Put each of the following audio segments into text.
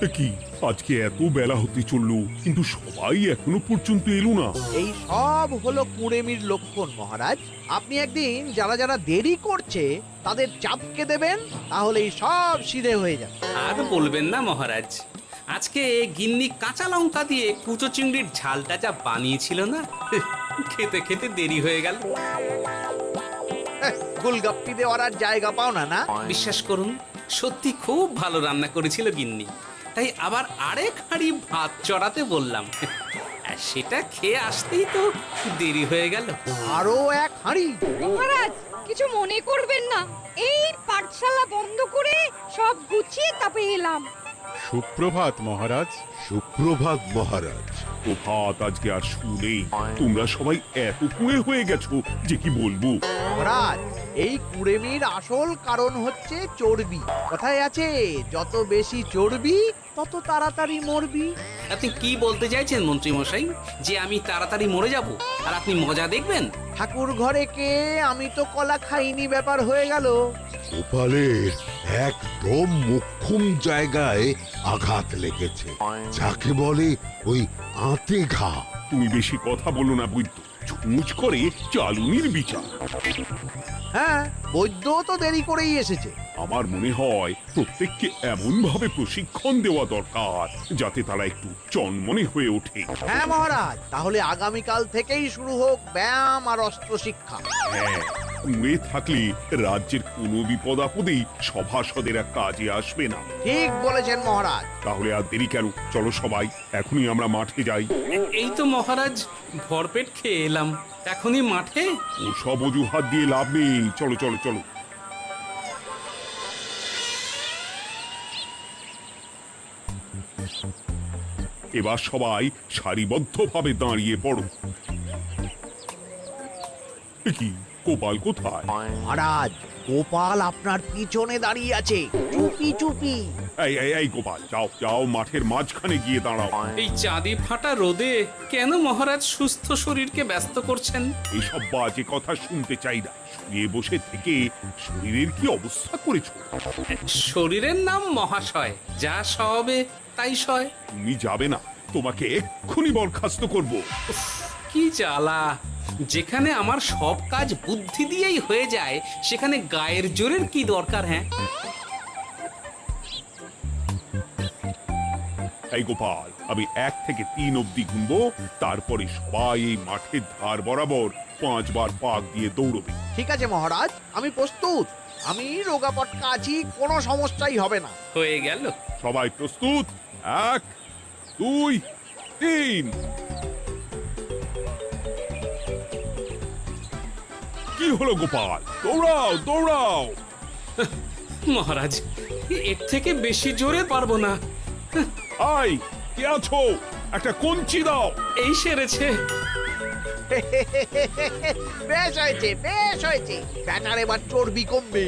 কি আজকে এত বেলা হতে চললো কিন্তু সবাই এখনো পর্যন্ত এলো না। এই সব হলো কুড়েমির লক্ষণ মহারাজ। আপনি একদিন যারা যারা দেরি করছে তাদের চাপকে দেবেন, তাহলেই সব সিধে হয়ে যাবে। আর বলবেন না মহারাজ, আজকে গিন্নি কাঁচা লঙ্কা দিয়ে কুচো চিংড়ির ঝালটা যা বানিয়েছিল না, খেতে খেতে দেরি হয়ে গেল। গোলগাপ্পি দেওয়ার আর জায়গা পাও না না? বিশ্বাস করুন, সত্যি খুব ভালো রান্না করেছিল গিন্নি, তাই আবার আরেক হাঁড়ি ভাত চড়াতে বললাম। আর সেটা খেয়ে আসতেই তো দেরি হয়ে গেল। আরো এক হাঁড়ি? মহারাজ কিছু মনে করবেন না, এই পাঠশালা বন্ধ করে সব গুছিয়ে তারপরে এলাম। সুপ্রভাত মহারাজ। সুপ্রভাত মহারাজ। প্রভাত আজকে আর শুনেই তোমরা সবাই এত কুঁড়ে হয়ে গেছো যে কি বলবো। মহারাজ, এই কুড়েমির আসল কারণ হচ্ছে চর্বি। কথায় আছে, যত বেশি চর্বি তত তাড়াতাড়ি মরবি। আপনি কি বলতে চাইছেন মন্ত্রী মশাই, যে আমি তাড়াতাড়ি মরে যাব আর আপনি মজা দেখবেন? ঠাকুর ঘরে কে, আমি তো কলা খাইনি ব্যাপার হয়ে গেল। গোপালের একদম মোক্ষম জায়গায় আঘাত লেগেছে, যাকে বলে ওই আঁতে ঘা। তুমি বেশি কথা বলো না বৈদ্য, ছুঁচ করে চালুনির বিচার। হ্যাঁ, বৈদ্য তো দেরি করেই এসেছে। আমার মনে হয় প্রত্যেককে এমন ভাবে প্রশিক্ষণ দেওয়া দরকার যাতে তারা একটু চনমনে হয়ে ওঠে। হ্যাঁ মহারাজ, তাহলে আগামীকাল থেকেই শুরু হোক ব্যায়াম আর অস্ত্র শিক্ষা। হ্যাঁ, কুঁড়ে থাকলে রাজ্যের কোনো বিপদ আপদেই সভাসদেরা কাজে আসবে না। ঠিক বলেছেন মহারাজ। তাহলে আর দেরি কেন, চলো সবাই এখনই আমরা মাঠে যাই। এই তো মহারাজ ভরপেট খেয়ে এলাম, এখনই মাঠে? ওসব অজুহাত দিয়ে লাভ নেই, চলো চলো চলো। এবার সবাই সারিবদ্ধভাবে দাঁড়িয়ে পড়ো। এ কি, গোপাল কোথায়? মহারাজ, গোপাল আপনার পিছনে দাঁড়িয়ে আছে, চুপি চুপি। এই গোপাল, যাও যাও, মাঠের মাঝখানে গিয়ে দাঁড়াও। এই চাঁদি ফাটা রোদে কেন মহারাজ সুস্থ শরীরকে ব্যস্ত করছেন? এইসব বাজে কথা শুনতে চাই না। শুয়ে বসে থেকে শরীরের কি অবস্থা করেছো? শরীরের নাম মহাশয়, যা সবে তাই সয়। তুমি যাবে না, তোমাকে এক্ষুনি বরখাস্ত করব। উফ, কি জ্বালা! যেখানে আমার সব কাজ বুদ্ধি দিয়েই হয়ে যায়, সেখানে গায়ের জোরের কি দরকার? হ্যাঁ, এই গোপাল, আমি 1 থেকে 3 অব্দি গুনবো, তারপরে সবাই এই মাঠের ধার বরাবর 5 বার পাক দিয়ে দৌড়বে। ঠিক আছে মহারাজ, আমি প্রস্তুত। আমি রোগা পটকা আছি, কোনো সমস্যাই হবে না। হয়ে গেল। সবাই প্রস্তুত? 1 2 3। কি হলো গোপাল, দৌড়াও দৌড়াও। মহারাজ, এর থেকে বেশি জোরে পারবো না। আই, কে আছো? একটা কঞ্চি দাও। এই সেরেছে। বেশ হয়েছে, বেশ হয়েছে। ব্যাটার এবার চর্বি কমবে।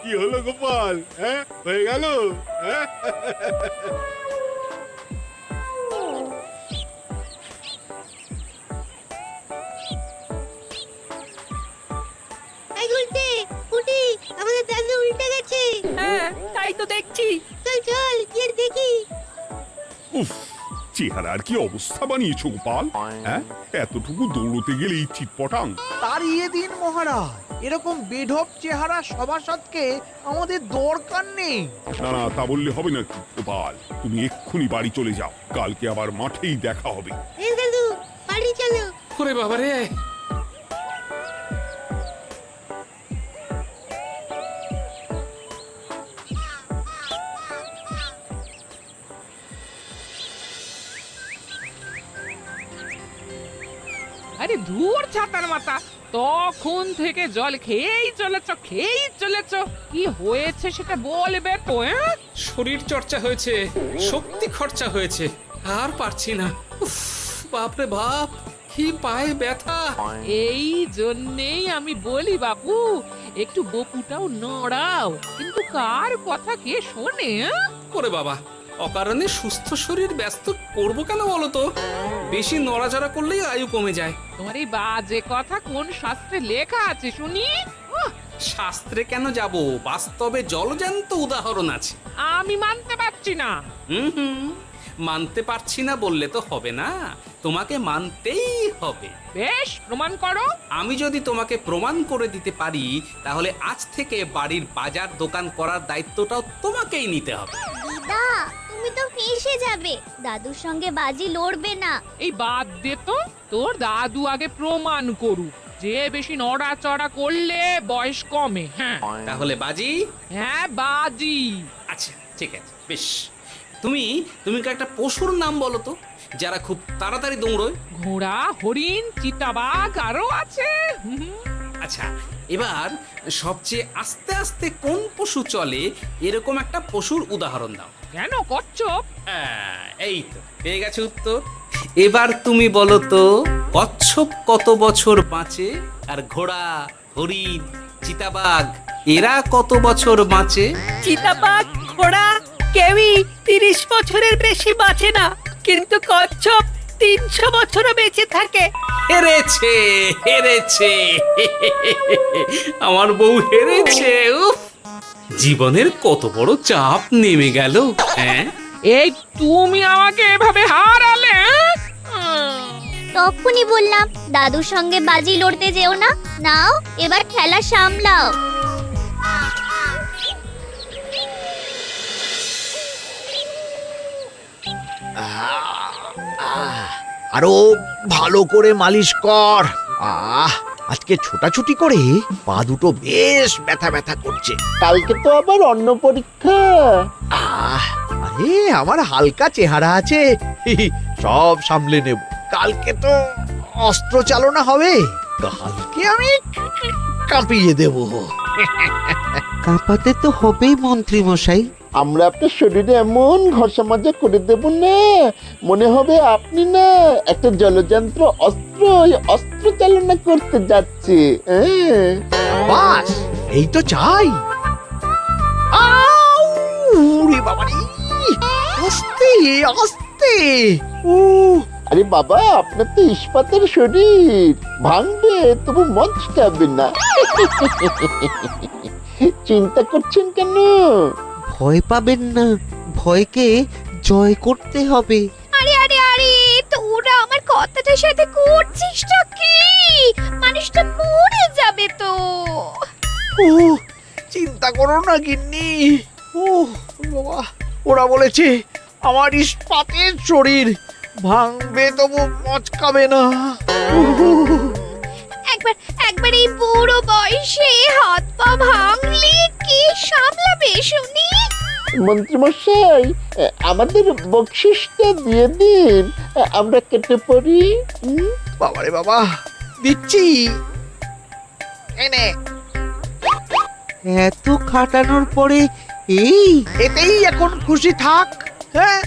কি হলো গোপাল, হ্যাঁ হয়ে গেল? হ্যাঁ এই গুলতে উঠি, আমাদের দাদু উল্টে গেছে। হ্যাঁ, তাই তো দেখছি। চল চল গিয়ে দেখি। উফ, চেহারার কি অবস্থা বানিয়েছো গোপাল, হ্যাঁ? এতটুকু দৌড়তে গেলেই চিটপটাং। তাড়িয়ে দিন মহারাজ, এরকম বেঢপ চেহারা সভাসদকে আমাদের দরকার নেই। না না, তা বললে হবে না গোপাল, তুমি এক্ষুনি বাড়ি চলে যাও, কালকে আবার মাঠেই দেখা হবে। এই দাদু বাড়ি চলো। ওরে বাবারে! আরে ধুর ছাতার মাথা, তখন থেকে জল খেয়েই চলেছ। কি হয়েছে সেটা বলবে তো? শরীর চর্চা হয়েছে, শক্তি খরচা হয়েছে, আর পারছি না। উফ, বাপরে বাপ, কি পায়ে ব্যথা! এই জন্যেই আমি বলি বাপু, একটু বপুটাও নড়াও, কিন্তু কার কথা কে শোনে? ওরে বাবা, অকারণে সুস্থ শরীর ব্যস্ত করবো কেন বলো তো? বেশি নড়াচড়া করলেই আয়ু কমে যায়। তোমার এই বাজে কথা কোন শাস্ত্রে লেখা আছে শুনি? শাস্ত্রে কেন যাব, বাস্তবে জলজ্যান্ত উদাহরণ আছে। আমি মানতে পারছি না। হুম, মানতে পারছি না বললে তো হবে না, তোমাকে মানতেই হবে। বেশ, প্রমাণ করো। আমি যদি তোমাকে প্রমাণ করে দিতে পারি, তাহলে আজ থেকে বাড়ির বাজার দোকান করার দায়িত্বটাও তোমাকেই নিতে হবে। দিদা, তুমি তো ফেঁসে যাবে, দাদুর সঙ্গে বাজি লড়বে না। এই বাদ দে তো, তোর দাদু আগে প্রমাণ করুক যে বেশি নড়াচড়া করলে বয়স কমে। হ্যাঁ তাহলে বাজি। হ্যাঁ, বাজি। আচ্ছা ঠিক আছে, বেশ। তুমি তুমি একটা পশুর নাম বলো তো, যারা খুব তাড়াতাড়ি দৌড়য়। ঘোড়া, হরিণ, চিতাবাঘ আরো আছে। আচ্ছা, এবার সবচেয়ে আস্তে আস্তে কোন পশু চলে, এরকম একটা পশুর উদাহরণ দাও। কেন, কচ্ছপ? এই তো পেয়ে গেছে উত্তর। এবার তুমি বলো তো, কচ্ছপ কত বছর বাঁচে, আর ঘোড়া, হরিণ, চিতাবাঘ এরা কত বছর বাঁচে? চিতাবাঘ, ঘোড়া কেউই 30 বছরের বেশি বাঁচে না, কিন্তু কচ্ছপ 300 বছরও বেঁচে থাকে। হেরেছে, হেরেছে, আমার বউ হেরেছে। উফ, জীবনের কত বড় চাপ নেমে গেল। হ্যাঁ, এই তুমি আমাকে এভাবে হারালে? তখনই বললাম দাদুর সঙ্গে বাজি লড়তে যেও না। নাও এবার খেলা সামলাও। আরো ভালো করে মালিশ কর। আজকে ছোটাছুটি করে পা দুটো বেশ ব্যথা ব্যথা করছে। কালকে তো আবার অন্য পরীক্ষা। আরে আমার হালকা চেহারা আছে, সব সামলে নেব। কালকে তো অস্ত্র চালনা হবে, কালকে আমি কাঁপিয়ে দেব। কাঁপাতে তো হবেই মন্ত্রী মশাই। আমরা আপনার শরীরে এমন ঘষা মাজা করে দেব না, মনে হবে আপনি না একটা জলযন্ত্র অস্ত্র অস্ত্র চালনা করতে যাচ্ছে। বাস এই তো চাই। ওরে বাবারে, আস্তে আস্তে। আরে বাবা, আপনার তো ইস্পাতের শরীর, ভাঙবে তবু মচকাবে না। চিন্তা করছেন কেন? ভয় পাবেন না, ভয়কে জয় করতে হবে। আরে আরে আরে, তোরা আমার কথাটার সাথে করছিসটা কি? মানুষটা মরে যাবে তো। চিন্তা করো না গিন্নি। বাবা, ওরা বলেছে আমার ইস্পাতের শরীর, ভাঙবে তবু মচকাবে না। একবার একবার এই বুড়ো বয়সে হাত পা ভাঙলে কি সামলাবে শুনি? মন্ত্রীমশাই, আমাদের বকশিসটা দিয়ে দিন, আমরা কেটে পড়ি। বাবারে বাবা, দিচ্ছি। এনে এত খাটানোর পরে এতেই এখন খুশি থাক। হ্যাঁ,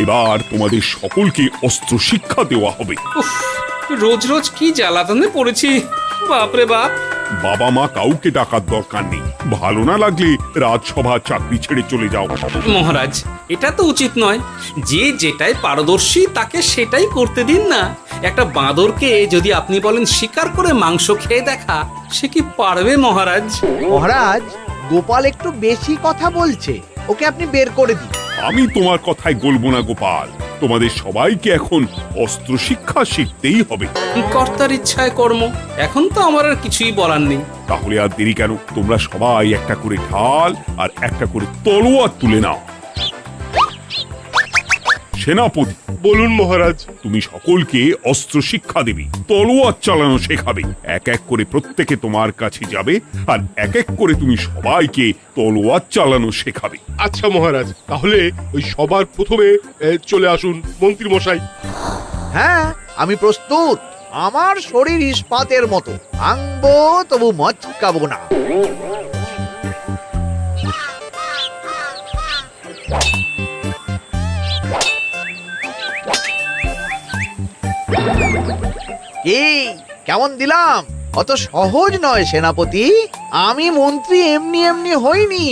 এবার তোমাদের সকলকে অস্ত্র শিক্ষা দেওয়া হবে। উফ, রোজ রোজ কি জ্বালাতনে পড়েছি, বাপরে বাপ। বাবা মা কাউকে ডাকার দরকার নেই, ভালো না লাগলে রাজসভা চাকরি ছেড়ে চলে যাও। মহারাজ, এটা তো উচিত নয়। যে যেটাই পারদর্শী তাকে সেটাই করতে দিন না। একটা বাঁদরকে যদি আপনি বলেন শিকার করে মাংস খেয়ে দেখা, সে কি পারবে মহারাজ? মহারাজ, গোপাল একটু বেশি কথা বলছে, ওকে আপনি বের করে দিন। আমি তোমার কথায় গলবো না গোপাল, তোমাদের সবাইকে এখন অস্ত্র শিক্ষা শিখতেই হবে। কর্তার ইচ্ছায় কর্ম, এখন তো আমার আর কিছুই বলার নেই। তাহলে আর দেরি কেন, তোমরা সবাই একটা করে ঢাল আর একটা করে তলোয়ার তুলে নাও। সেনাপতি, বলুন মহারাজ। তুমি সকলকে অস্ত্র শিক্ষা দেবে, তলোয়ার চালানো শেখাবে। এক এক করে প্রত্যেকে তোমার কাছে যাবে, আর এক এক করে তুমি সবাইকে তলোয়ার চালানো শেখাবে। আচ্ছা মহারাজ, তাহলে ওই সবার প্রথমে চলে আসুন মন্ত্রী মশাই। হ্যাঁ, আমি প্রস্তুত। আমার শরীর ইস্পাতের মতো, ভাঙবো তবু মচকাবো না। কি কেমন দিলাম? অত সহজ নয় সেনাপতি। আমি মন্ত্রী এমনি এমনি হইনি,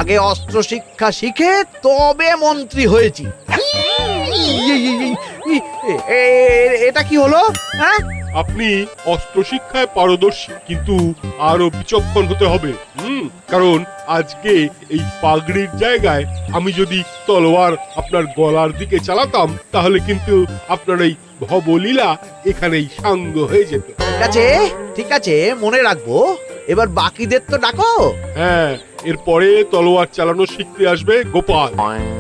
আগে অস্ত্র শিক্ষা শিখে তবে মন্ত্রী হয়েছি। এটা কি হলো? হ্যাঁ, আপনি অস্ত্র শিক্ষায় পারদর্শী, কিন্তু আরো বিচক্ষণ হতে হবে। কারণ আজকে এই পাগড়ির জায়গায় আমি যদি তলোয়ার আপনার গলার দিকে চালাতাম, তাহলে কিন্তু আপনার এই ভবলীলা এখানেই সাঙ্গ হয়ে যেত। ঠিক আছে, ঠিক আছে, মনে রাখবো। এবার বাকিদের তো ডাকো। হ্যাঁ, এরপরে তলোয়ার চালানো শিখতে আসবে গোপাল।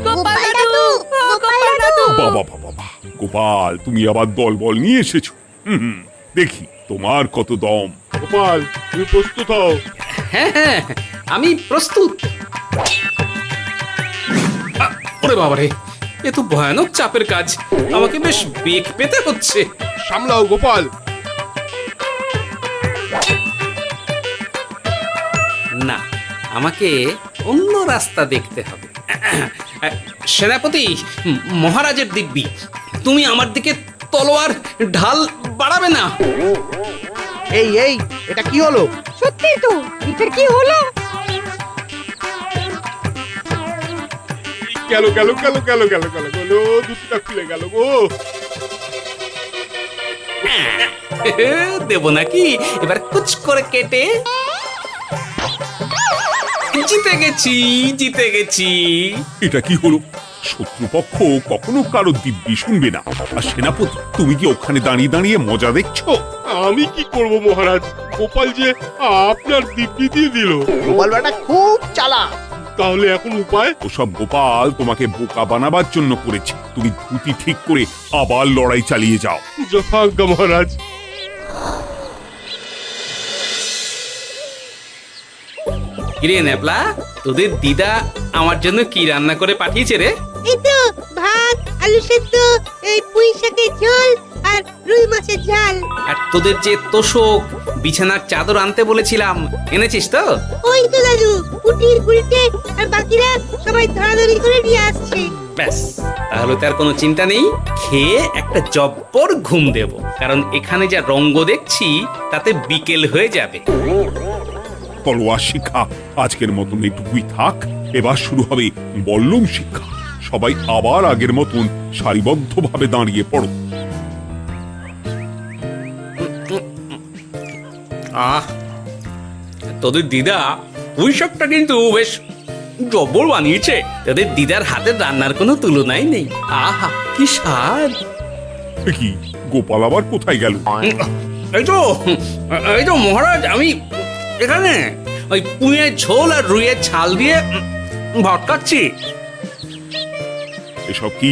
গোপাল দাদু, গোপাল দাদু। বাবা বাবা বাবা, গোপাল তুমি আবার দলবল নিয়ে এসেছো। দেখি তোমার কত দম। গোপাল, তুমি প্রস্তুত হও। হ্যাঁ হ্যাঁ, আমি প্রস্তুত। ওরে বাবারে, এ তো ভয়ানক চাপের কাজ। আমাকে বেশ বেগ পেতে হচ্ছে। সামলাও গোপাল। না, আমাকে অন্য রাস্তা দেখতে হবে। সেনাপতি, মহারাজের দিব্যি, তুমি আমার দিকে তলোয়ার ঢাল বাড়াবে না। এই এই, এটা কি হলো? সত্যি তো, এটা কি হলো? গেল গেল গেল গেল গেল গেল গেল, দুটোটা খুলে গেল গো। দেব নাকি এবার কুচ করে কেটে? জিতে গেছি, জিতে গেছি। এটা কি হলো? শত্রুপক্ষ কখনো কারো দিব্যি শুনবে না। আর সেনাপতি, তুমি কি ওখানে দাঁড়িয়ে দাঁড়িয়ে মজা দেখছো? আমি কি করব মহারাজ, গোপাল যে আপনার দিব্যি দিয়ে দিল। গোপাল বেটা খুব চালাক। তাহলে এখন উপায়? ওসব গোপাল তোমাকে বোকা বানাবার জন্য করেছে। তুমি ধুতি ঠিক করে আবার লড়াই চালিয়ে যাও। যথাজ্ঞা মহারাজ। কিরে নেপলা, তোদের দিদা আমার জন্য কি রান্না করে পাঠিয়েছে রে? এই তো ভাত, আলু সেদ্ধ, এই পুঁই শাকের ঝোল আর রুই মাছের ঝাল। আর তোদের যে তোষক, বিছানার চাদর আনতে বলেছিলাম, এনেছিস তো? ওই তো দাদু, কুটির কুড়িতে আর বাকিরা সবাই ধরাধরি করে নিয়ে আসছে। ব্যাস, তাহলে তার কোনো চিন্তা নেই। খেয়ে একটা জব্বর ঘুম দেব, কারণ এখানে যা রঙ্গ দেখছি তাতে বিকেল হয়ে যাবে। তলোয়ার শিক্ষা আজকের মতন এটুকুই থাক। এবার শুরু হবে বল্লম শিক্ষা। সবাই আবার আগের মতন সারিবদ্ধভাবে দাঁড়িয়ে পড়ো। আহ, তোদের দিদা ওই সবটা কিন্তু বেশ জব্বর বানিয়েছে। তোদের দিদার হাতের রান্নার কোনো তুলনাই নেই। আহা, কি স্বাদ! এ কি, গোপাল আবার কোথায় গেল? এই তো মহারাজ, আমি এখানে ওই পুঁয়ের ঝোল আর রুইয়ের ছাল দিয়ে ভাত খাচ্ছি। এসব কি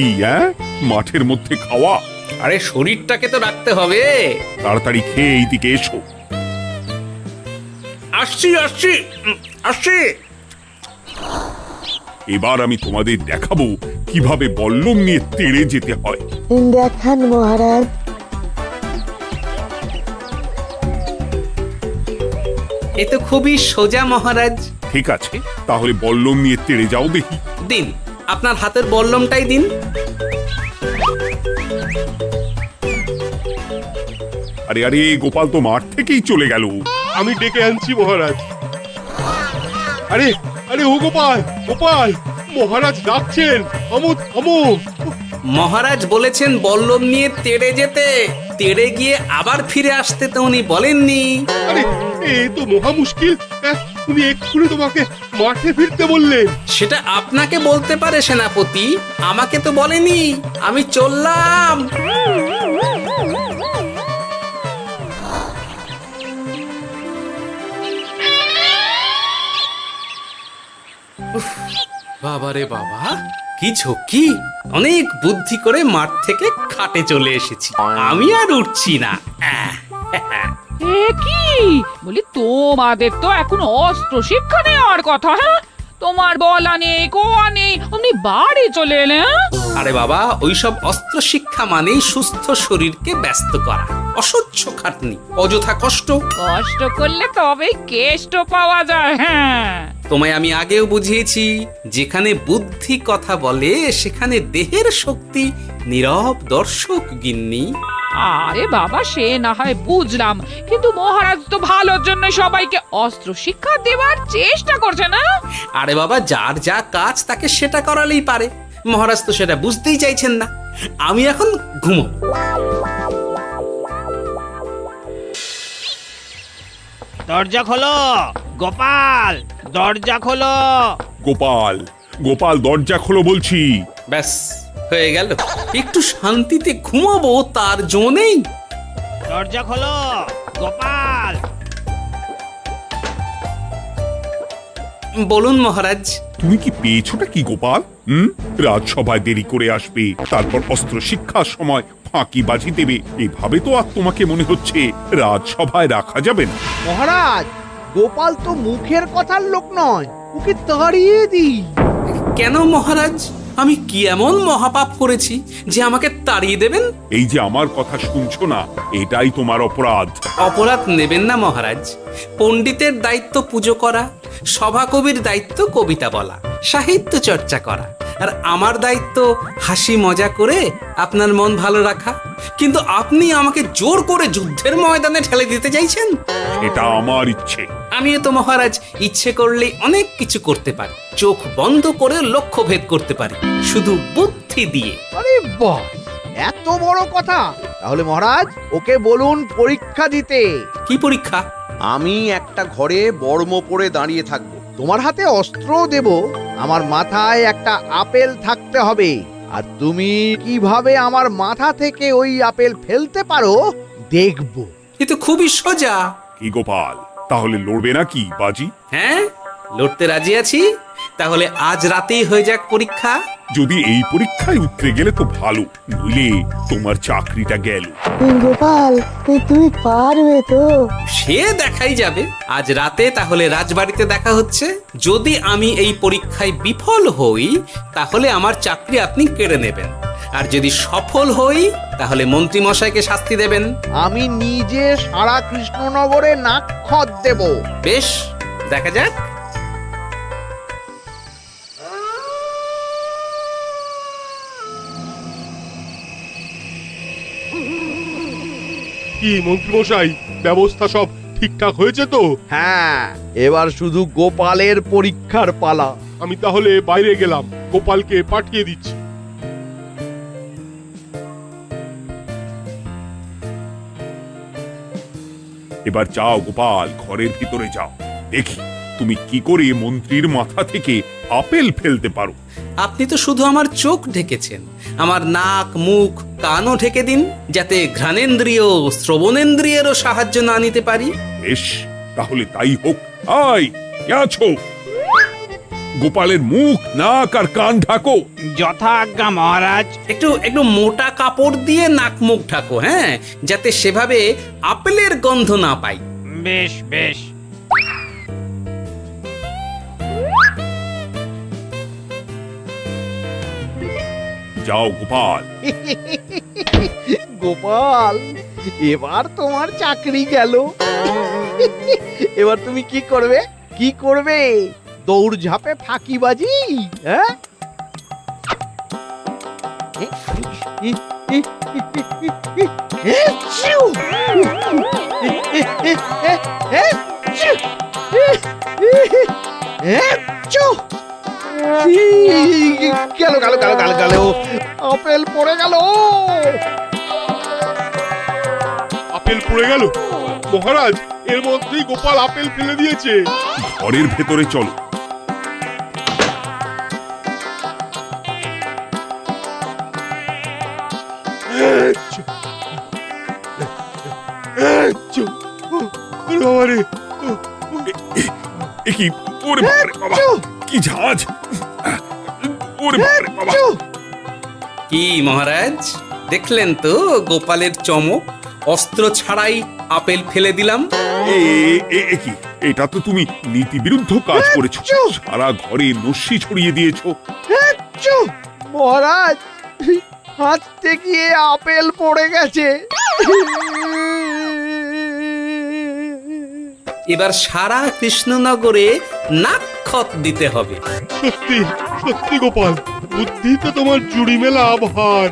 মাঠের মধ্যে খাওয়া? আরে শরীরটাকে তো রাখতে হবে। তাড়াতাড়ি খেয়ে এইদিকে এসো। আসছি আসছি আসছি। এবার আমি তোমাদের দেখাবো কিভাবে বল্লম নিয়ে তেড়ে যেতে হয়। দেখান মহারাজ। এ তো খুবই সোজা মহারাজ। ঠিক আছে, তাহলে বল্লম নিয়ে তেড়ে যাও দেখি। দিন, আপনার হাতের বল্লমটাই দিন। আরে আরে, গোপাল তো মাঠ থেকেই চলে গেল। আমি ডেকে আনছি মহারাজ। আরে আরে, ও গোপাল, গোপাল, মহারাজ ডাকছেন। থামো থামো। মহারাজ বলেছেন বল্লম নিয়ে তেড়ে যেতে। তেড়ে গিয়ে আবার ফিরে আসতে তো উনি বলেননি। আরে, এ তো মহা মুশকিল। উনি এক্ষুনি তোমাকে মাঠে ফিরতে বললেন। সেটা আপনাকে বলতে পারে সেনাপতি, আমাকে তো বলেনি। আমি চললাম। বাবারে বাবা, কি ঝক্কি! অনেক বুদ্ধি করে মাঠ থেকে খাটে চলে এসেছি। আমি আর উঠছি না। এ কি বলি, তোমাদের তো এখন অস্ত্র শিক্ষা নেওয়ার কথা। হ্যাঁ, তোমার বলা নেই, কোয়া নেই, অমনি বাড়ি চলে এলে। আরে বাবা, ওইসব অস্ত্র শিক্ষা মানেই সুস্থ শরীরকে ব্যস্ত করা, অসহ্য খাটনি, অযথা কষ্ট। কষ্ট করলে তবেই কেষ্ট পাওয়া যায়। হ্যাঁ, তোমায় আমি আগেও বুঝিয়েছি, যেখানে বুদ্ধি কথা বলে সেখানে দেহের শক্তি নীরব দর্শক গিন্নি। আরে বাবা, সে না হয় বুঝলাম, কিন্তু মহারাজ তো ভালোর জন্য সবাইকে অস্ত্র শিক্ষা দেওয়ার চেষ্টা করছে না? আরে বাবা, যার যা কাজ তাকে সেটা করালেই পারে। মহারাজ তো সেটা বুঝতেই চাইছেন না। আমি এখন ঘুমো। দরজা খোলো গোপাল, দরজা খোলো। গোপাল, গোপাল দরজা খোলো বলছি। ব্যাস হয়ে গেল, একটু শান্তিতে ঘুমাবো তার জো নেই। দরজা খোলো গোপাল। বলুন মহারাজ। তুমি কি পেয়েছোটা কি গোপাল? রাজসভায় দেরি করে আসবে, তারপর অস্ত্র শিক্ষার সময় ফাঁকিবাজি দেবে, এভাবে তো আর তোমাকে মনে হচ্ছে রাজসভায় রাখা যাবে না। মহারাজ, গোপাল তো মুখের কথার লোক নয়, ওকে তাড়িয়ে দিই। কেন মহারাজ, আমি কি এমন মহাপাপ করেছি যে আমাকে তাড়িয়ে দেবেন? এই যে আমার কথা শুনছো না, এটাই তোমার অপরাধ। অপরাধ নেবেন না মহারাজ। পণ্ডিতের দায়িত্ব পুজো করা, সভাকবির দায়িত্ব কবিতা বলা, সাহিত্য চর্চা করা, আর আমার দায়িত্ব হাসি মজা করে আপনার মন ভালো রাখা। কিন্তু আপনি আমাকে জোর করে যুদ্ধের ময়দানে ঠেলে দিতে চাইছেন। এটা আমার ইচ্ছে। আমিও তো মহারাজ ইচ্ছে করলেই অনেক কিছু করতে পারি, চোখ বন্ধ করে লক্ষ্য ভেদ করতে পারি, শুধু বুদ্ধি দিয়ে। আরে বাহ, এত বড় কথা! তাহলে মহারাজ, ওকে বলুন পরীক্ষা দিতে। কি পরীক্ষা? আমি একটা ঘরে বর্ম পরে দাঁড়িয়ে থাকবো। তোমার হাতে অস্ত্র দেব, আমার মাথায় একটা আপেল থাকতে হবে, আর তুমি কিভাবে আমার মাথা থেকে ওই আপেল ফেলতে পারো দেখব। এ তো খুবই সোজা। কি গোপাল, তাহলে লড়বে নাকি বাজি? হ্যাঁ, লড়তে রাজি আছি। তাহলে আজ রাতেই হয়ে যাক পরীক্ষা। যদি এই পরীক্ষায় উতরে গেলে তো ভালো, নইলে তোমার চাকরিটা গেল। গোপাল, তুমি পারবে তো? সে দেখাই যাবে। আজ রাতে তাহলে রাজবাড়িতে দেখা হচ্ছে। যদি আমি এই পরীক্ষায় বিফল হই, তাহলে আমার চাকরি আপনি কেড়ে নেবেন, আর যদি সফল হই তাহলে মন্ত্রী মশাইকে শাস্তি দেবেন। আমি নিজে সারা কৃষ্ণনগরে নাক্ষত দেব। বেশ, দেখা যাক। কি মন্ত্রীমশাই, ব্যবস্থা সব ঠিকঠাক হয়েছে তো? হ্যাঁ, এবার শুধু গোপালের পরীক্ষার পালা। আমি তাহলে বাইরে গেলাম, গোপালকে পাঠিয়ে দিচ্ছি। এবার যাও গোপাল, ঘরের ভিতরে যাও, দেখি তুমি কি করে মন্ত্রীর মাথা থেকে আপেল ফেলতে পারো। আপনি তো শুধু আমার চোখ ঢেকেছেন, আমার নাক মুখ কানও ঢেকে দিন, যাতে ঘ্রাণেন্দ্রিয় শ্রবণেন্দ্রিয়েরও সাহায্য না নিতে পারি। বেশ, তাহলে তাই হোক। আয়, কে আছো? গোপালের মুখ নাক আর কান ঢাকো। যথাজ্ঞা মহারাজ। একটু একটু মোটা কাপড় দিয়ে নাক মুখ ঢাকো, হ্যাঁ, যাতে সেভাবে আপেলের গন্ধ না পাই। বেশ বেশ। যাও গোপাল। গোপাল, এবার তোমার চাকরি গেল। এবার তুমি কি করবে? কি করবে? দৌড় ঝাঁপে ফাঁকিবাজি? হ্যাঁ? গেল গেল গেল গেল গেল, আপেল পড়ে গেল। আপেল পড়ে গেল? মহারাজ, এর মধ্যেই গোপাল আপেল ফেলে দিয়েছে। ঘরের ভেতরে চলো। কি ওরে বাবারে বাবা, কি ঝাঁজ! ওরে বাবারে বাবা। কি মহারাজ, দেখলেন তো গোপালের চমক? অস্ত্র ছাড়াই আপেল ফেলে দিলাম। কি, এটা তো তুমি নীতি বিরুদ্ধ কাজ করেছো। সারা ঘরে নস্যি ছড়িয়ে দিয়েছো। মহারাজ, হাত থেকে আপেল পড়ে গেছে। এবার সারা কৃষ্ণনগরে নাক্ষত দিতে হবে। সত্যি সত্যি গোপাল, বুদ্ধিতে তোমার জুড়ি মেলা ভার।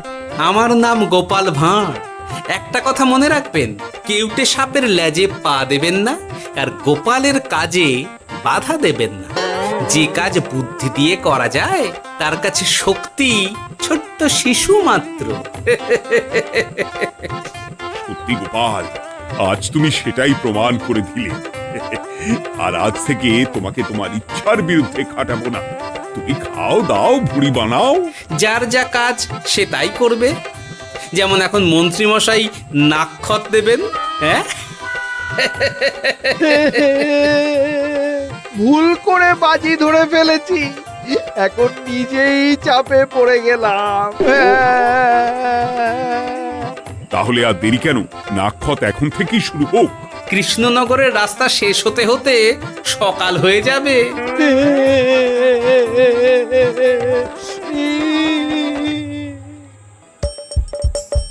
আমার নাম গোপাল ভাঁড়। একটা কথা মনে রাখবেন, কেউটে সাপের লেজে পা দেবেন না, আর গোপালের কাজে বাধা দেবেন না। যে কাজ বুদ্ধি দিয়ে করা যায় তার কাছে শক্তি ছোট্ট শিশু মাত্র। সত্যি গোপাল, আজ তুমি সেটাই প্রমাণ করে দিলে। আর আজ থেকে তোমাকে তোমার ইচ্ছার বিরুদ্ধে খাটাবো না। তুমি খাও দাও ভুড়ি বানাও। যার যা কাজ সে তাই করবে। যেমন এখন মন্ত্রী মশাই নাক্ষত দেবেন। হ্যাঁ, ভুল করে বাজি ধরে ফেলেছি, এখন নিজেই চাপে পড়ে গেলাম। তাহলে আর দেরি কেন? নাক্ষত এখন থেকেই শুরু হোক। কৃষ্ণনগরের রাস্তা শেষ হতে হতে সকাল হয়ে যাবে।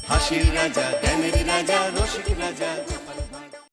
হাসির রাজা, জ্ঞানের রাজা, রসিক রাজা।